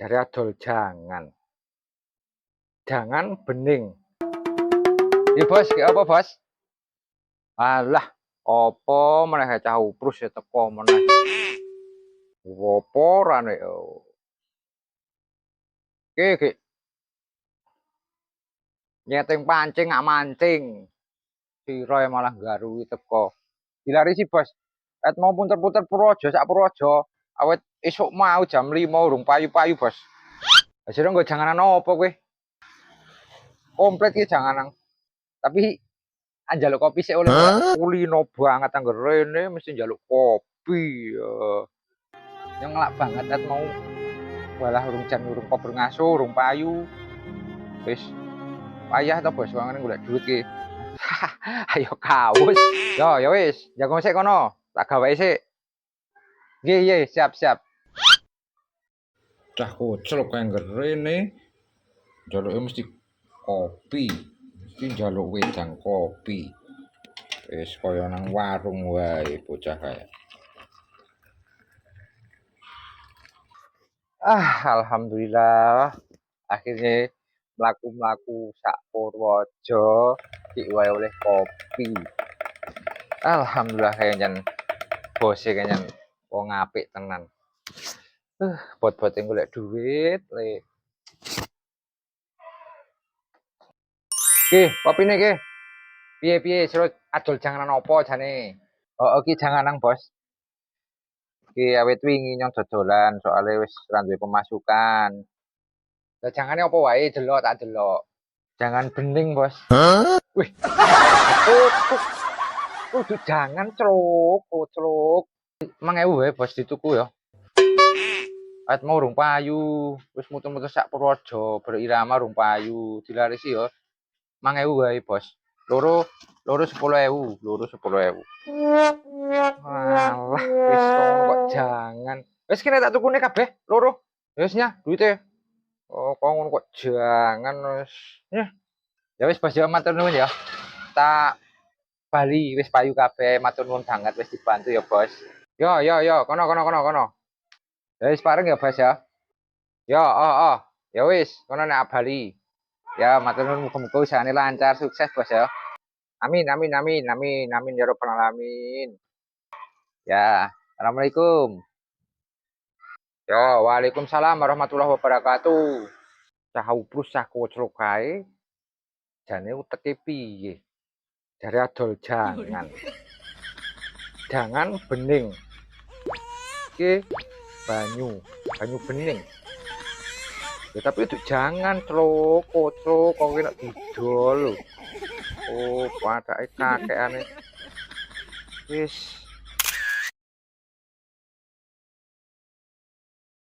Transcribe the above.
Dari adol jangan bening. Iya bos, ki apa bos? Alah, apa meneh cah uprus ya teko meneh. Apa rane yo. Ki nyeting pancing gak mancing. Sira malah garui teko. Dilarisi bos. Et mau punter-punter Purworejo sak Purworejo. Awet esuk mau jam 5 urung payu-payu bos. Hasilnya nggo janganan apa kowe? Komplit ki janganan. Tapi njaluk kopi sik oleh kulino banget anggar rene mesti njaluk kopi. Yang ngelak banget et mau walah urung jan urung kober ngaso urung payu. Wis payah to bos wong ngene golek duit ki. Ayo kaus. Yo ya wis, jago sik kono. Tak gawe sik. Nggih, siap. Cah koclok anggar rene njaluke mesti kopi. Mesti njaluk wedang kopi. Wis kaya nang warung wae bocah kae. Alhamdulillah akhirnya mlaku-mlaku sak Purworejo iki wae oleh kopi. Alhamdulillah kenyan bose kenyan wong apik tenan. Bot-bote golek duit le. Ki, kopine ki. Piye sira adol janganan apa jane? Oh, ki janganan, Bos. Ki awit wingi nyong dodolan soalnya wis ora duwe pemasukan. Lah jangane apa wae delok tak delok. Jangan bening, Bos. Wih. Kudu jangan celuk. 5.000 wae Bos dituku ya. Awit mau urung payu, wis muter-muter sak Purworejo, berirama urung payu, dilarisi ya. 5.000 wae, Bos. Loro 10.000. Walah, wis kok jangan. Wis kene tak tukune kabeh, loro. Wis nya, duite. Oh, kok ngono kok jangan wis. Ya wis Bos ya matur nuwun ya. Tak bali wis payu kabeh, matur nuwun banget wis dibantu ya, Bos. Yo, kono. Ya wis pareng ya, Bos ya. Yo, ya wis, kono nek bali. Ya, matur nuwun muga-muga usahane lancar, sukses, Bos ya. Amin ya rabbal alamin. Ya, assalamualaikum. Ya, waalaikumsalam warahmatullahi wabarakatuh. Cah uprus cah koclok kae jane uteke piye? Jare adol jangan bening. Iki banyu bening. Ya tapi itu jangan koclok kok kena didol. Oh, padake kakekane. Wis